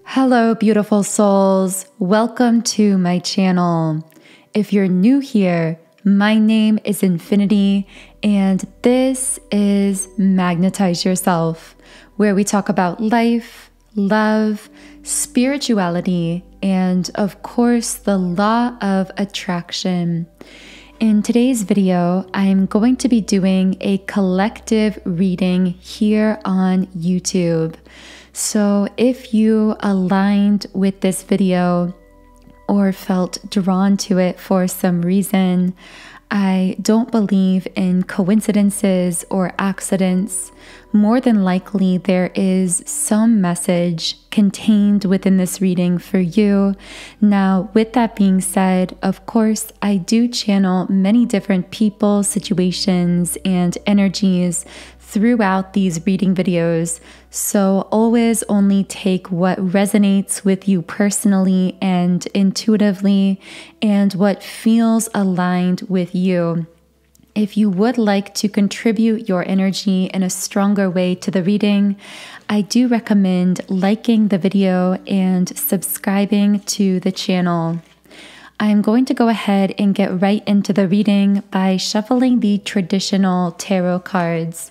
Hello, beautiful souls. Welcome to my channel. If you're new here, my name is Infinity, and this is Magnetize Yourself, where we talk about life, love, spirituality, and of course, the law of attraction. In today's video, I'm going to be doing a collective reading here on YouTube. So if you aligned with this video or felt drawn to it for some reason, I don't believe in coincidences or accidents. More than likely, there is some message contained within this reading for you. Now, with that being said, of course, I do channel many different people, situations, and energies throughout these reading videos. So always only take what resonates with you personally and intuitively and what feels aligned with you. If you would like to contribute your energy in a stronger way to the reading, I do recommend liking the video and subscribing to the channel. I'm going to go ahead and get right into the reading by shuffling the traditional tarot cards.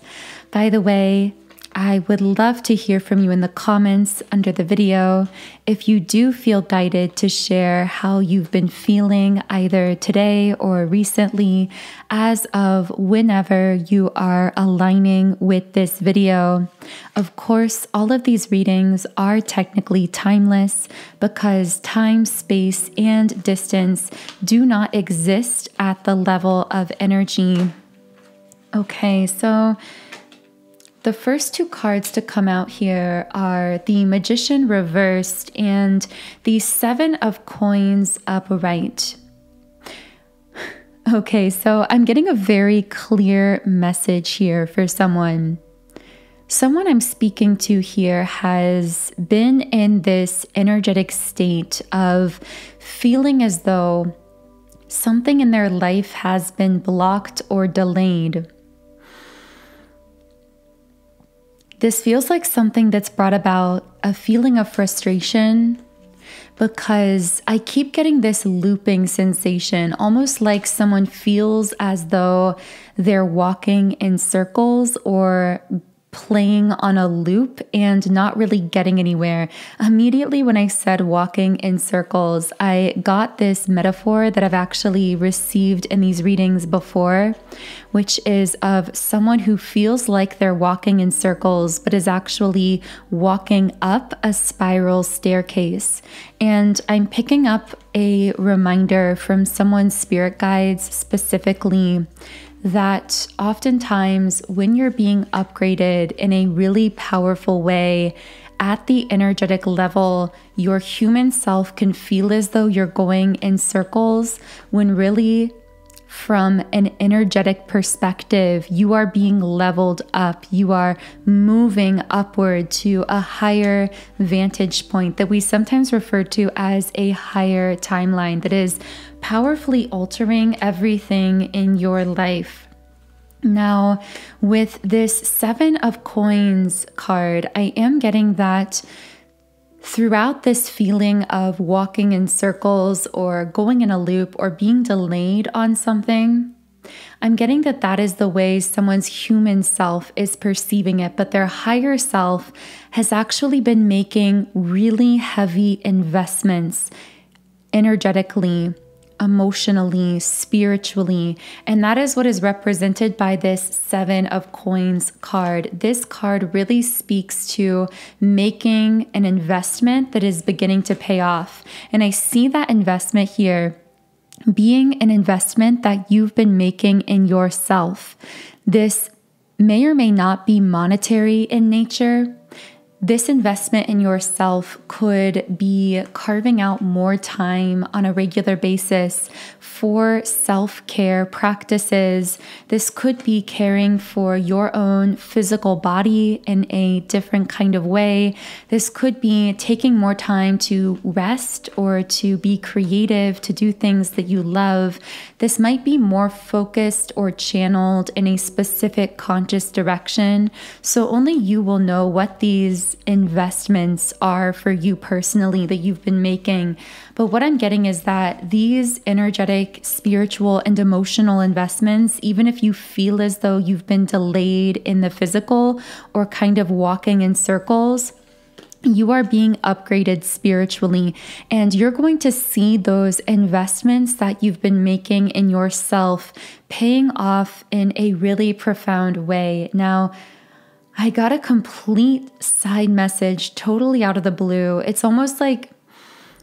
By the way, I would love to hear from you in the comments under the video. If you do feel guided to share how you've been feeling either today or recently as of whenever you are aligning with this video. Of course, all of these readings are technically timeless because time, space, and distance do not exist at the level of energy. Okay, so the first two cards to come out here are the Magician reversed and the Seven of Coins upright. Okay, so I'm getting a very clear message here for someone. Someone I'm speaking to here has been in this energetic state of feeling as though something in their life has been blocked or delayed. This feels like something that's brought about a feeling of frustration because I keep getting this looping sensation, almost like someone feels as though they're walking in circles or playing on a loop and not really getting anywhere. Immediately when I said walking in circles, I got this metaphor that I've actually received in these readings before, which is of someone who feels like they're walking in circles, but is actually walking up a spiral staircase. And I'm picking up a reminder from someone's spirit guides specifically that oftentimes when you're being upgraded in a really powerful way at the energetic level, your human self can feel as though you're going in circles when really from an energetic perspective, you are being leveled up. You are moving upward to a higher vantage point that we sometimes refer to as a higher timeline that is powerfully altering everything in your life. Now, with this Seven of Coins card, I am getting that throughout this feeling of walking in circles or going in a loop or being delayed on something, I'm getting that that is the way someone's human self is perceiving it, but their higher self has actually been making really heavy investments energetically, emotionally, spiritually, and that is what is represented by this Seven of Coins card. This card really speaks to making an investment that is beginning to pay off. And I see that investment here being an investment that you've been making in yourself. This may or may not be monetary in nature. This investment in yourself could be carving out more time on a regular basis for self-care practices. This could be caring for your own physical body in a different kind of way. This could be taking more time to rest or to be creative, to do things that you love. This might be more focused or channeled in a specific conscious direction. So only you will know what these these investments are for you personally that you've been making. But what I'm getting is that these energetic, spiritual, and emotional investments, even if you feel as though you've been delayed in the physical or kind of walking in circles, you are being upgraded spiritually, and you're going to see those investments that you've been making in yourself paying off in a really profound way. Now, I got a complete side message totally out of the blue. It's almost like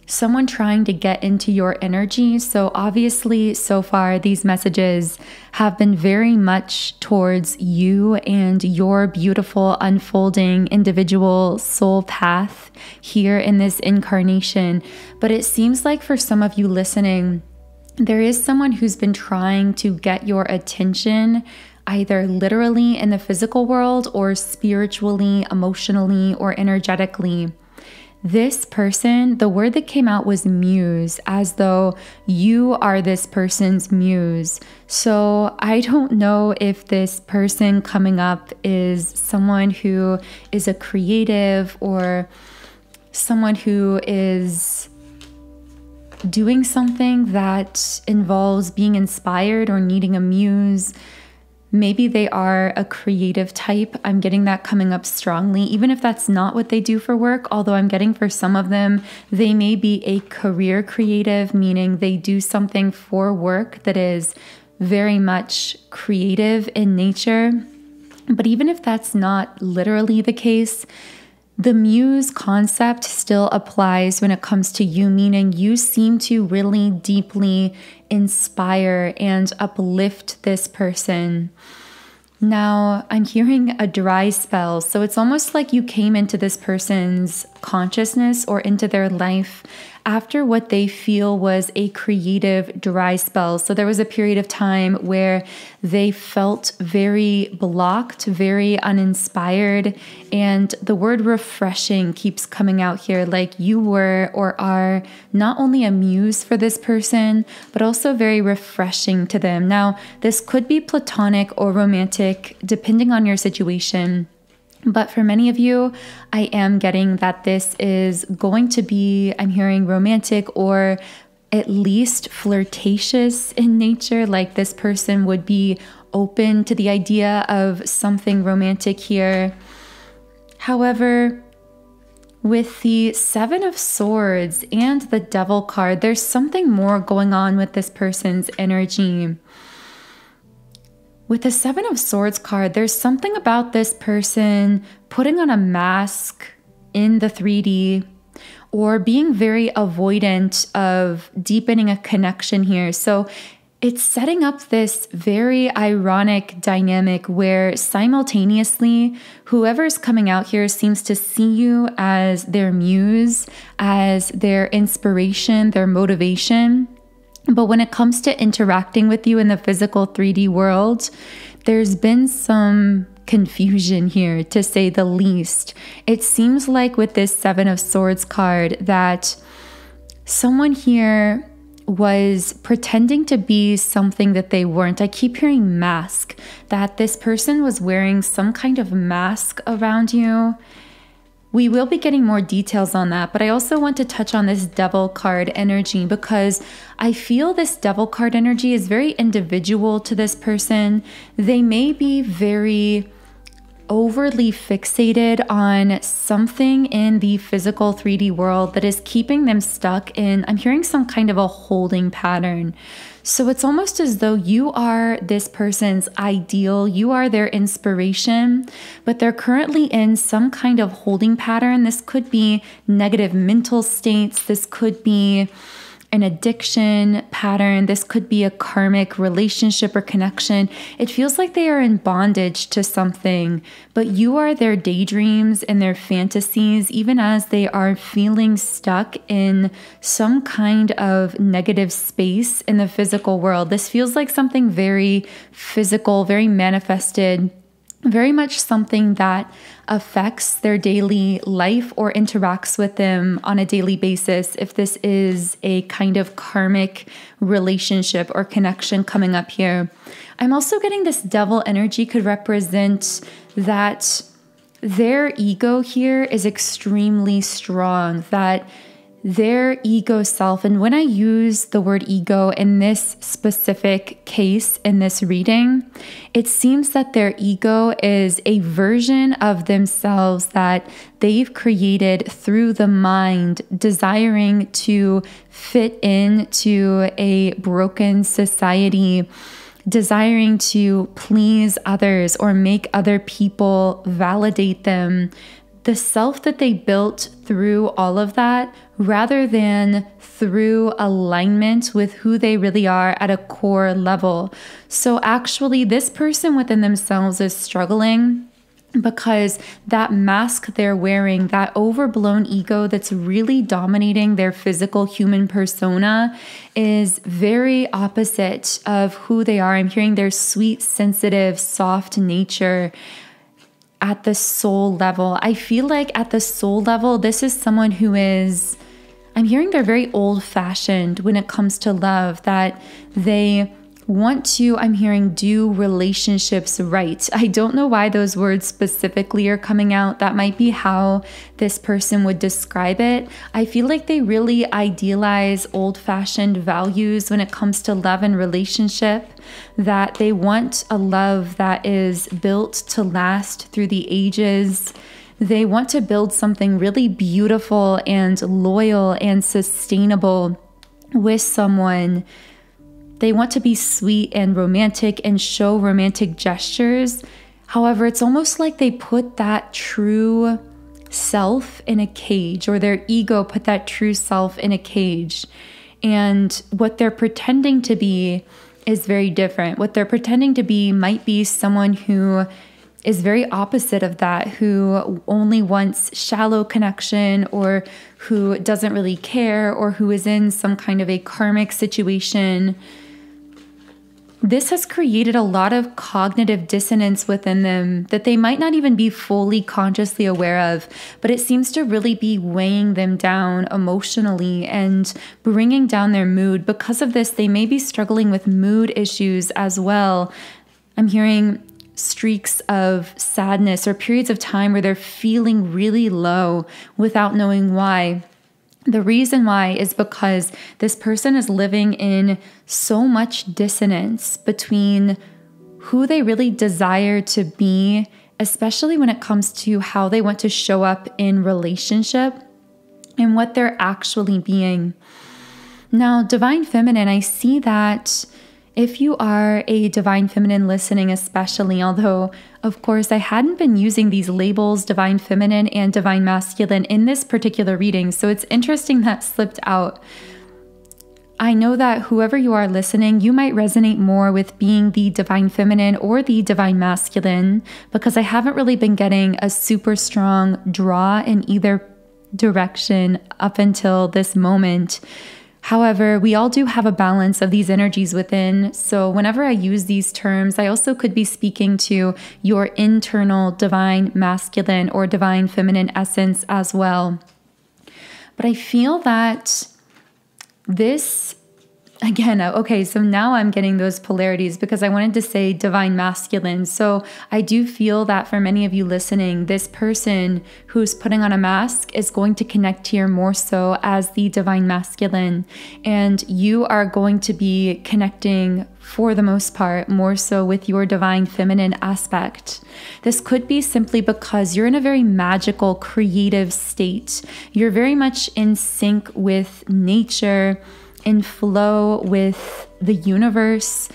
someone trying to get into your energy. So obviously, so far, these messages have been very much towards you and your beautiful, unfolding individual soul path here in this incarnation. But it seems like for some of you listening, there is someone who's been trying to get your attention, either literally in the physical world or spiritually, emotionally, or energetically. This person, the word that came out was muse, as though you are this person's muse. So I don't know if this person coming up is someone who is a creative or someone who is doing something that involves being inspired or needing a muse. Maybe they are a creative type. I'm getting that coming up strongly, even if that's not what they do for work. Although I'm getting for some of them, they may be a career creative, meaning they do something for work that is very much creative in nature. But even if that's not literally the case, the muse concept still applies when it comes to you, meaning you seem to really deeply inspire and uplift this person. Now, I'm hearing a dry spell. So it's almost like you came into this person's consciousness or into their life after what they feel was a creative dry spell. So there was a period of time where they felt very blocked, very uninspired. And the word refreshing keeps coming out here, like you were or are not only a muse for this person, but also very refreshing to them. Now, this could be platonic or romantic, depending on your situation. But for many of you, I am getting that this is going to be, I'm hearing romantic or at least flirtatious in nature, like this person would be open to the idea of something romantic here. However, with the Seven of Swords and the Devil card, there's something more going on with this person's energy. With the Seven of Swords card, there's something about this person putting on a mask in the 3D or being very avoidant of deepening a connection here. So it's setting up this very ironic dynamic where simultaneously, whoever's coming out here seems to see you as their muse, as their inspiration, their motivation. But when it comes to interacting with you in the physical 3D world, there's been some confusion here, to say the least. It seems like with this Seven of Swords card that someone here was pretending to be something that they weren't. I keep hearing mask, that this person was wearing some kind of mask around you. We will be getting more details on that, but I also want to touch on this Devil card energy because I feel this Devil card energy is very individual to this person. They may be very overly fixated on something in the physical 3D world that is keeping them stuck in, I'm hearing some kind of a holding pattern. So it's almost as though you are this person's ideal, you are their inspiration, but they're currently in some kind of holding pattern. This could be negative mental states. This could be an addiction pattern. This could be a karmic relationship or connection. It feels like they are in bondage to something, but you are their daydreams and their fantasies, even as they are feeling stuck in some kind of negative space in the physical world. This feels like something very physical, very manifested, very much something that affects their daily life or interacts with them on a daily basis. If this is a kind of karmic relationship or connection coming up here, I'm also getting this Devil energy could represent that their ego here is extremely strong, that their ego self, and when I use the word ego in this specific case in this reading, it seems that their ego is a version of themselves that they've created through the mind, desiring to fit into a broken society, desiring to please others or make other people validate them. The self that they built through all of that, rather than through alignment with who they really are at a core level. So actually, this person within themselves is struggling because that mask they're wearing, that overblown ego that's really dominating their physical human persona, is very opposite of who they are. I'm hearing their sweet, sensitive, soft nature. At the soul level, I feel like at the soul level, this is someone who is, I'm hearing they're very old-fashioned when it comes to love, that they want to, I'm hearing, do relationships right. I don't know why those words specifically are coming out. That might be how this person would describe it. I feel like they really idealize old-fashioned values when it comes to love and relationship, that they want a love that is built to last through the ages. They want to build something really beautiful and loyal and sustainable with someone. They want to be sweet and romantic and show romantic gestures. However, it's almost like they put that true self in a cage, or their ego put that true self in a cage. And what they're pretending to be is very different. What they're pretending to be might be someone who is very opposite of that, who only wants shallow connection, or who doesn't really care, or who is in some kind of a karmic situation. This has created a lot of cognitive dissonance within them that they might not even be fully consciously aware of, but it seems to really be weighing them down emotionally and bringing down their mood. Because of this, they may be struggling with mood issues as well. I'm hearing streaks of sadness or periods of time where they're feeling really low without knowing why. The reason why is because this person is living in so much dissonance between who they really desire to be, especially when it comes to how they want to show up in relationship, and what they're actually being. Now, Divine Feminine, I see that if you are a Divine Feminine listening especially, although of course I hadn't been using these labels, Divine Feminine and Divine Masculine, in this particular reading, so it's interesting that slipped out. I know that whoever you are listening, you might resonate more with being the Divine Feminine or the Divine Masculine, because I haven't really been getting a super strong draw in either direction up until this moment. However, we all do have a balance of these energies within. So whenever I use these terms, I also could be speaking to your internal Divine Masculine or Divine Feminine essence as well. But I feel that this, again, okay, so now I'm getting those polarities because I wanted to say Divine Masculine. So I do feel that for many of you listening, this person who's putting on a mask is going to connect here more so as the Divine Masculine. And you are going to be connecting, for the most part, more so with your Divine Feminine aspect. This could be simply because you're in a very magical, creative state. You're very much in sync with nature, in flow with the universe.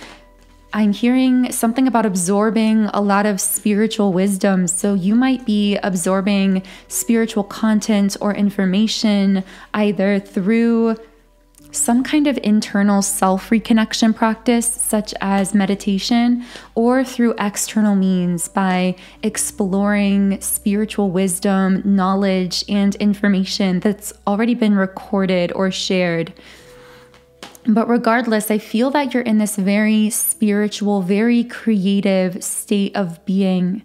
I'm hearing something about absorbing a lot of spiritual wisdom. So you might be absorbing spiritual content or information either through some kind of internal self-reconnection practice, such as meditation, or through external means by exploring spiritual wisdom, knowledge, and information that's already been recorded or shared. But regardless, I feel that you're in this very spiritual, very creative state of being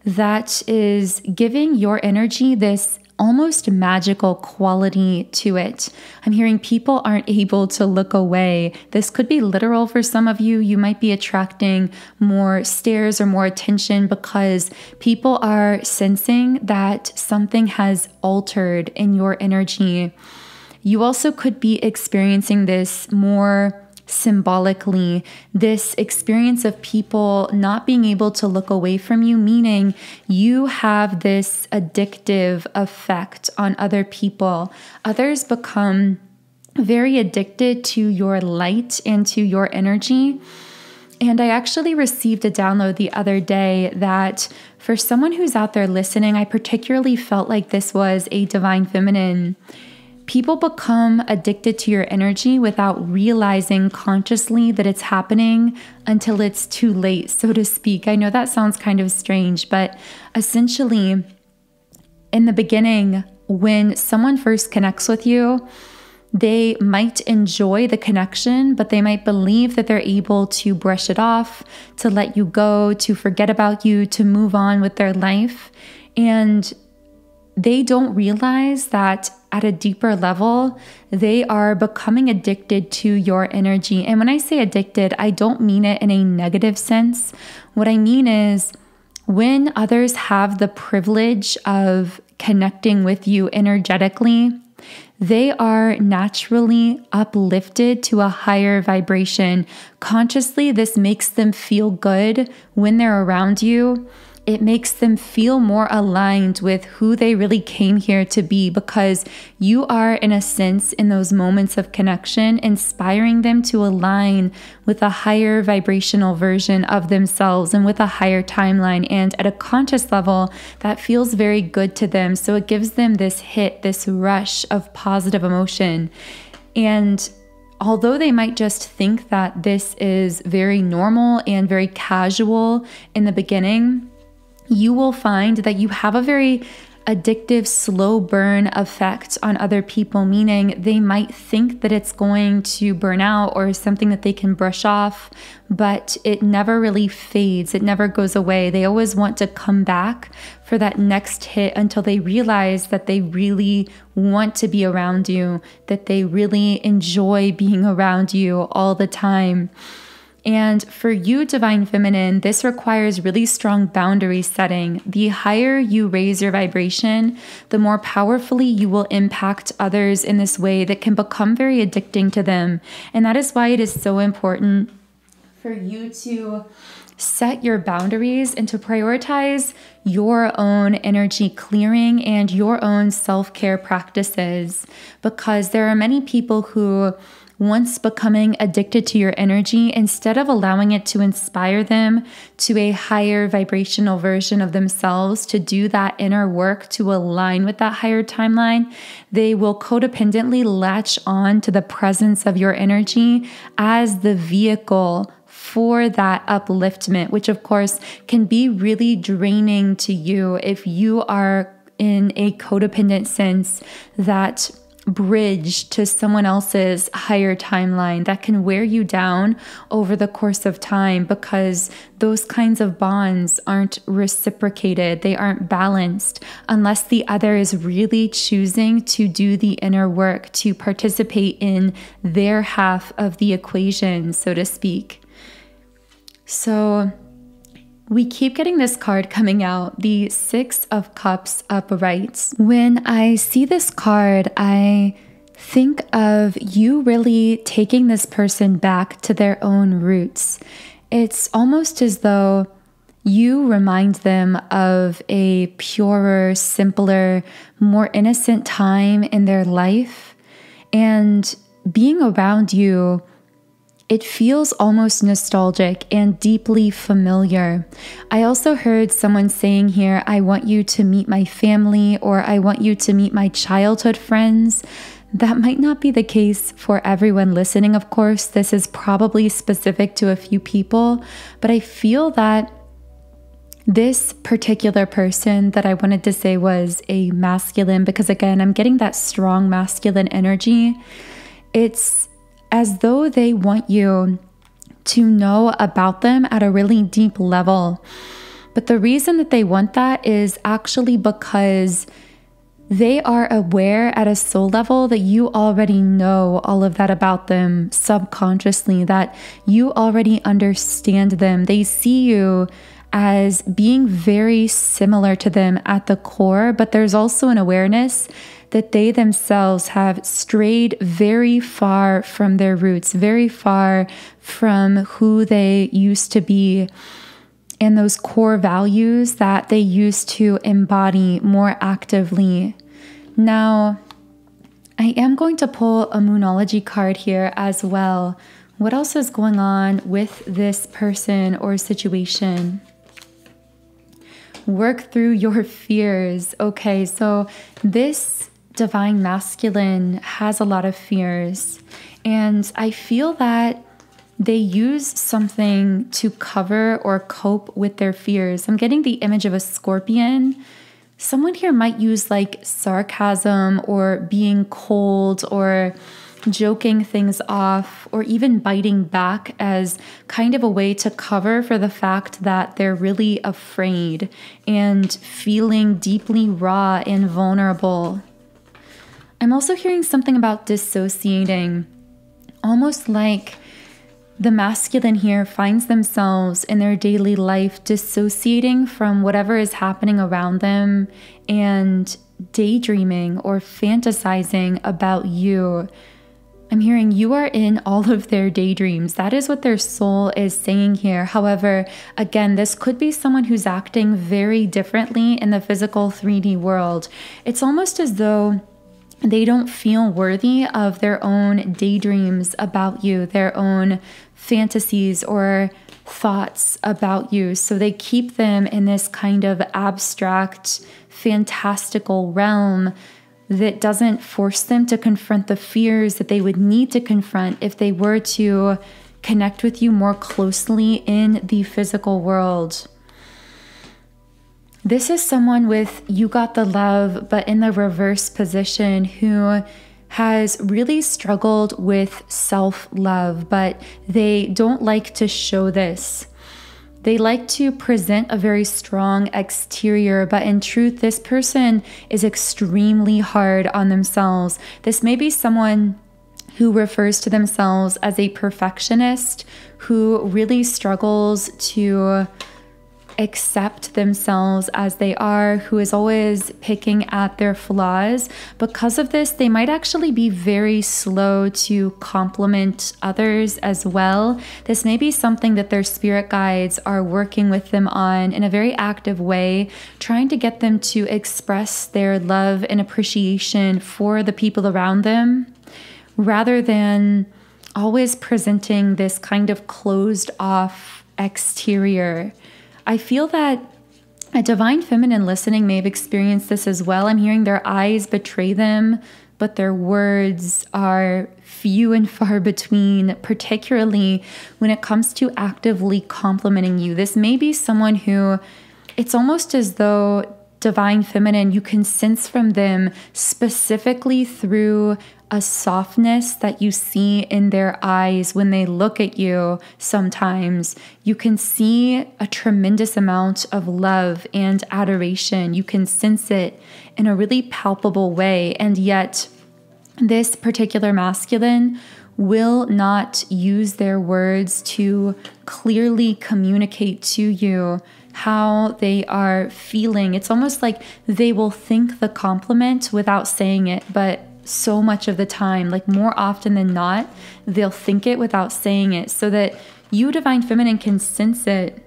that is giving your energy this almost magical quality to it. I'm hearing people aren't able to look away. This could be literal for some of you. You might be attracting more stares or more attention because people are sensing that something has altered in your energy. You also could be experiencing this more symbolically, this experience of people not being able to look away from you, meaning you have this addictive effect on other people. Others become very addicted to your light and to your energy. And I actually received a download the other day that for someone who's out there listening, I particularly felt like this was a divine feminine. People become addicted to your energy without realizing consciously that it's happening until it's too late, so to speak. I know that sounds kind of strange, but essentially, in the beginning, when someone first connects with you, they might enjoy the connection, but they might believe that they're able to brush it off, to let you go, to forget about you, to move on with their life. And they don't realize that at a deeper level, they are becoming addicted to your energy. And when I say addicted, I don't mean it in a negative sense. What I mean is when others have the privilege of connecting with you energetically, they are naturally uplifted to a higher vibration. Consciously, this makes them feel good when they're around you. It makes them feel more aligned with who they really came here to be, because you are, in a sense, in those moments of connection, inspiring them to align with a higher vibrational version of themselves and with a higher timeline. And at a conscious level, that feels very good to them. So it gives them this hit, this rush of positive emotion. And although they might just think that this is very normal and very casual in the beginning, you will find that you have a very addictive, slow burn effect on other people, meaning they might think that it's going to burn out or something that they can brush off, but it never really fades. It never goes away. They always want to come back for that next hit until they realize that they really want to be around you, that they really enjoy being around you all the time. And for you, Divine Feminine, this requires really strong boundary setting. The higher you raise your vibration, the more powerfully you will impact others in this way that can become very addicting to them. And that is why it is so important for you to set your boundaries and to prioritize your own energy clearing and your own self-care practices. Because there are many people who, once becoming addicted to your energy, instead of allowing it to inspire them to a higher vibrational version of themselves, to do that inner work to align with that higher timeline, they will codependently latch on to the presence of your energy as the vehicle for that upliftment, which of course can be really draining to you if you are in a codependent sense. That bridge to someone else's higher timeline that can wear you down over the course of time, because those kinds of bonds aren't reciprocated. They aren't balanced unless the other is really choosing to do the inner work, to participate in their half of the equation, so to speak. So we keep getting this card coming out, the Six of Cups upright. When I see this card, I think of you really taking this person back to their own roots. It's almost as though you remind them of a purer, simpler, more innocent time in their life. And being around you, it feels almost nostalgic and deeply familiar. I also heard someone saying here, I want you to meet my family, or I want you to meet my childhood friends. That might not be the case for everyone listening, of course. This is probably specific to a few people, but I feel that this particular person that I wanted to say was a masculine, because again, I'm getting that strong masculine energy. It's as though they want you to know about them at a really deep level. But the reason that they want that is actually because They are aware at a soul level that you already know all of that about them subconsciously, that you already understand them. They see you as being very similar to them at the core, but there's also an awareness that they themselves have strayed very far from their roots, very far from who they used to be and those core values that they used to embody more actively. Now, I am going to pull a Moonology card here as well. What else is going on with this person or situation? Work through your fears. Okay, so this divine masculine has a lot of fears, and I feel that they use something to cover or cope with their fears. I'm getting the image of a scorpion. Someone here might use like sarcasm or being cold or joking things off or even biting back as kind of a way to cover for the fact that they're really afraid and feeling deeply raw and vulnerable. I'm also hearing something about dissociating, almost like the masculine here finds themselves in their daily life dissociating from whatever is happening around them and daydreaming or fantasizing about you. I'm hearing you are in all of their daydreams. That is what their soul is saying here. However, again, this could be someone who's acting very differently in the physical 3D world. It's almost as though they don't feel worthy of their own daydreams about you, their own fantasies or thoughts about you. So they keep them in this kind of abstract, fantastical realm that doesn't force them to confront the fears that they would need to confront if they were to connect with you more closely in the physical world. This is someone with you got the love, but in the reverse position, who has really struggled with self-love, but they don't like to show this. They like to present a very strong exterior, but in truth, this person is extremely hard on themselves. This may be someone who refers to themselves as a perfectionist, who really struggles to accept themselves as they are, who is always picking at their flaws. Because of this, they might actually be very slow to compliment others as well. This may be something that their spirit guides are working with them on in a very active way, trying to get them to express their love and appreciation for the people around them, rather than always presenting this kind of closed off exterior. I feel that a divine feminine listening may have experienced this as well. I'm hearing their eyes betray them, but their words are few and far between, particularly when it comes to actively complimenting you. This may be someone who, it's almost as though divine feminine, you can sense from them specifically through a softness that you see in their eyes when they look at you. Sometimes you can see a tremendous amount of love and adoration. You can sense it in a really palpable way. And yet this particular masculine will not use their words to clearly communicate to you how they are feeling. It's almost like they will think the compliment without saying it, but so much of the time, like more often than not, they'll think it without saying it, so that you, divine feminine, can sense it.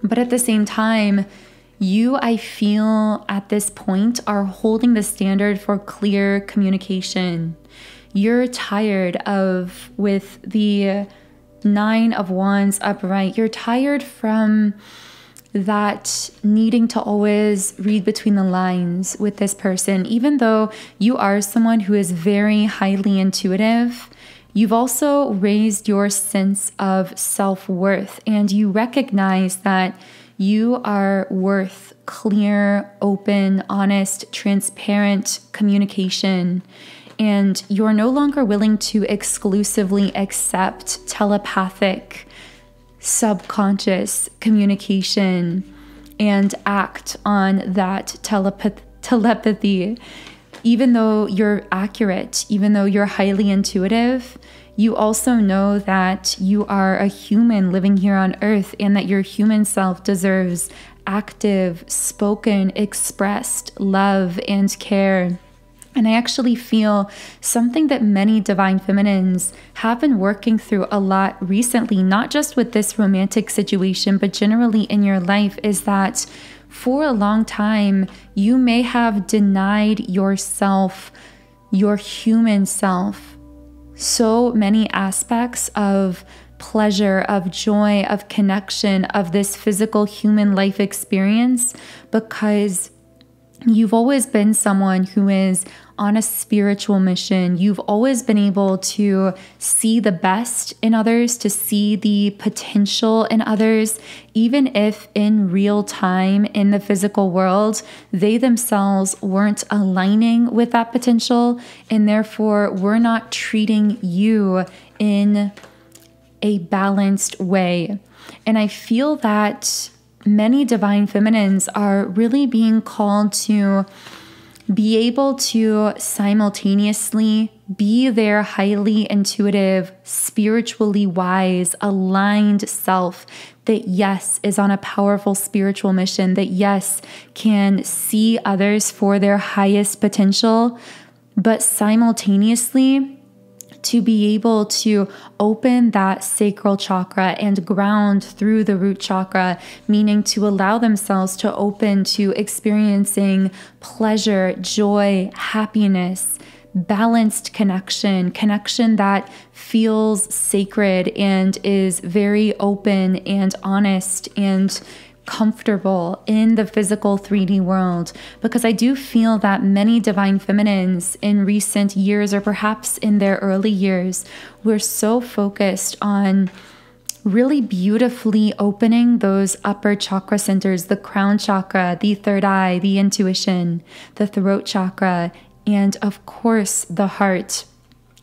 But at the same time, you, I feel at this point, are holding the standard for clear communication. You're tired of, with the 9 of Wands upright, you're tired from that needing to always read between the lines with this person. Even though you are someone who is very highly intuitive, you've also raised your sense of self-worth, and you recognize that you are worth clear, open, honest, transparent communication. And you're no longer willing to exclusively accept telepathic, subconscious communication and act on that telepathy. Even though you're accurate, even though you're highly intuitive, you also know that you are a human living here on earth and that your human self deserves active, spoken, expressed love and care. And I actually feel something that many divine feminines have been working through a lot recently, not just with this romantic situation, but generally in your life, is that for a long time, you may have denied yourself, your human self, so many aspects of pleasure, of joy, of connection, of this physical human life experience, because you've always been someone who is on a spiritual mission. You've always been able to see the best in others, to see the potential in others, even if in real time in the physical world, they themselves weren't aligning with that potential, and therefore were not treating you in a balanced way. And I feel that many divine feminines are really being called to be able to simultaneously be their highly intuitive, spiritually wise, aligned self that, yes, is on a powerful spiritual mission, that, yes, can see others for their highest potential, but simultaneously to be able to open that sacral chakra and ground through the root chakra, meaning to allow themselves to open to experiencing pleasure, joy, happiness, balanced connection that feels sacred and is very open and honest and comfortable in the physical 3D world, because I do feel that many divine feminines in recent years, or perhaps in their early years, were so focused on really beautifully opening those upper chakra centers, the crown chakra, the third eye, the intuition, the throat chakra, and of course the heart.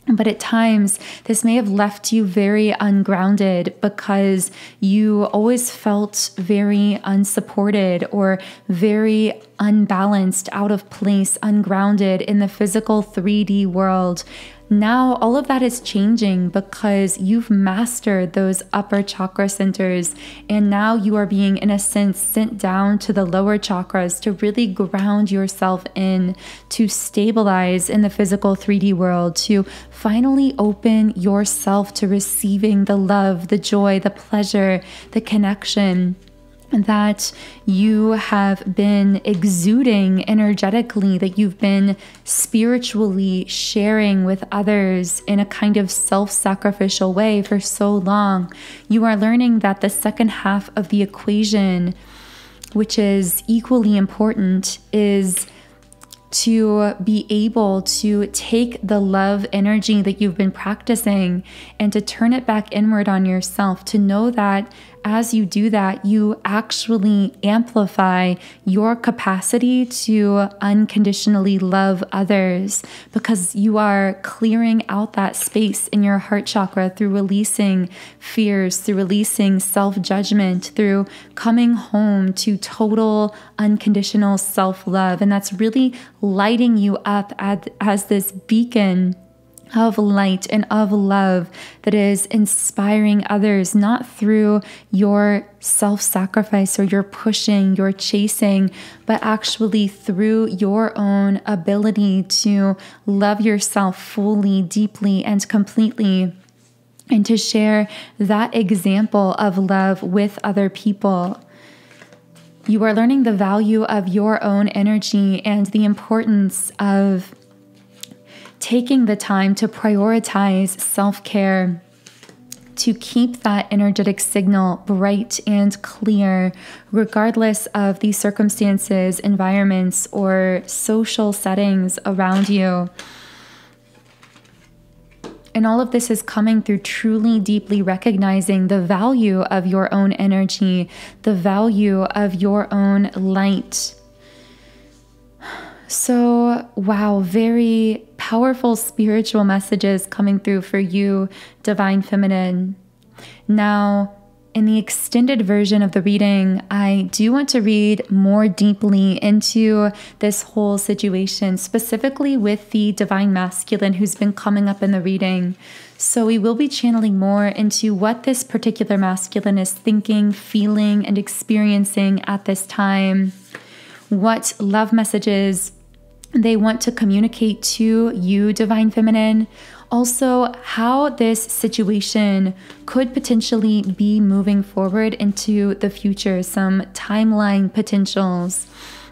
But at times, this may have left you very ungrounded because you always felt very unsupported or very unbalanced, out of place, ungrounded in the physical 3D world. Now, all of that is changing because you've mastered those upper chakra centers, and now you are being, in a sense, sent down to the lower chakras to really ground yourself in, to stabilize in the physical 3D world, to finally open yourself to receiving the love, the joy, the pleasure, the connection that you have been exuding energetically, that you've been spiritually sharing with others in a kind of self-sacrificial way for so long. You are learning that the second half of the equation, which is equally important, is to be able to take the love energy that you've been practicing and to turn it back inward on yourself, to know that as you do that, you actually amplify your capacity to unconditionally love others, because you are clearing out that space in your heart chakra through releasing fears, through releasing self-judgment, through coming home to total unconditional self-love. And that's really lighting you up as this beacon of light and of love that is inspiring others, not through your self-sacrifice or your pushing, your chasing, but actually through your own ability to love yourself fully, deeply, and completely, and to share that example of love with other people. You are learning the value of your own energy and the importance of taking the time to prioritize self-care, to keep that energetic signal bright and clear, regardless of the circumstances, environments, or social settings around you. And all of this is coming through truly deeply recognizing the value of your own energy, the value of your own light. So, wow, very powerful spiritual messages coming through for you, Divine Feminine. Now, In the extended version of the reading, I do want to read more deeply into this whole situation, specifically with the Divine Masculine who's been coming up in the reading. So we will be channeling more into what this particular masculine is thinking, feeling, and experiencing at this time, what love messages they want to communicate to you, Divine Feminine. Also, how this situation could potentially be moving forward into the future, some timeline potentials.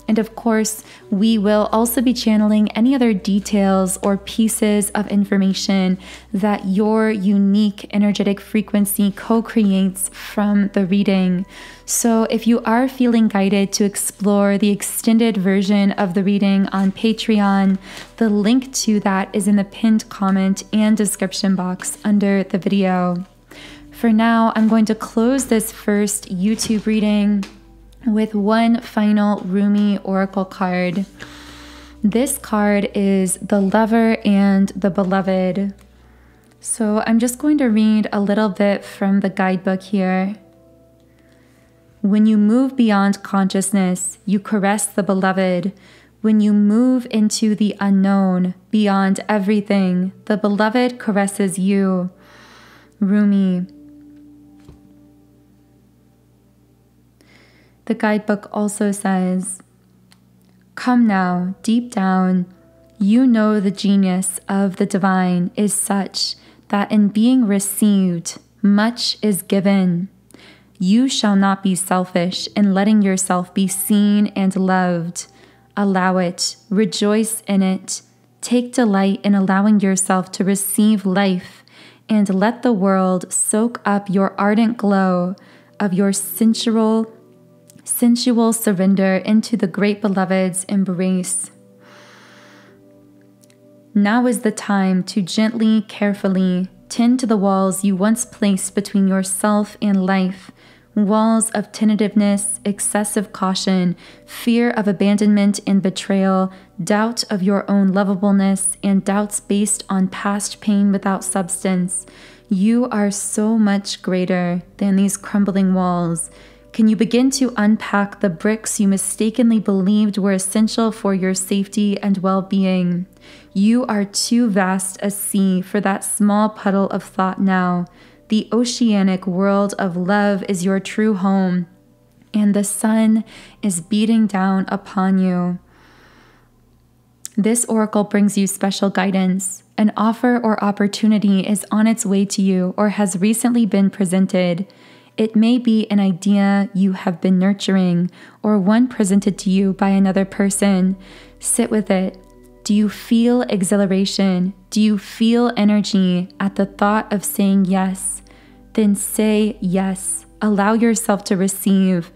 And of course, we will also be channeling any other details or pieces of information that your unique energetic frequency co-creates from the reading. So if you are feeling guided to explore the extended version of the reading on Patreon, the link to that is in the pinned comment and description box under the video. For now, I'm going to close this first YouTube reading with one final Rumi Oracle card. This card is the Lover and the Beloved. So I'm just going to read a little bit from the guidebook here. When you move beyond consciousness, you caress the beloved. When you move into the unknown, beyond everything, the beloved caresses you. Rumi. The guidebook also says, come now, deep down, you know the genius of the divine is such that in being received, much is given. You shall not be selfish in letting yourself be seen and loved. Allow it, rejoice in it, take delight in allowing yourself to receive life, and let the world soak up your ardent glow of your sensual surrender into the great beloved's embrace. Now is the time to gently, carefully tend to the walls you once placed between yourself and life, walls of tentativeness, excessive caution, fear of abandonment and betrayal, doubt of your own lovableness, and doubts based on past pain without substance. You are so much greater than these crumbling walls. Can you begin to unpack the bricks you mistakenly believed were essential for your safety and well-being? You are too vast a sea for that small puddle of thought now. The oceanic world of love is your true home, and the sun is beating down upon you. This oracle brings you special guidance. An offer or opportunity is on its way to you or has recently been presented. It may be an idea you have been nurturing or one presented to you by another person. Sit with it. Do you feel exhilaration? Do you feel energy at the thought of saying yes? Then say yes. Allow yourself to receive.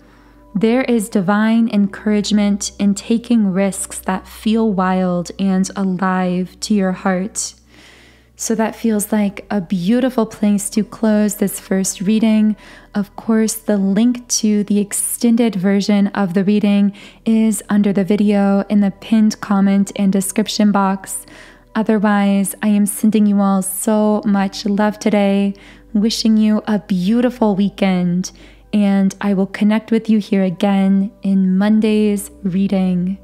There is divine encouragement in taking risks that feel wild and alive to your heart. So that feels like a beautiful place to close this first reading. Of course, the link to the extended version of the reading is under the video in the pinned comment and description box. Otherwise, I am sending you all so much love today, wishing you a beautiful weekend, and I will connect with you here again in Monday's reading.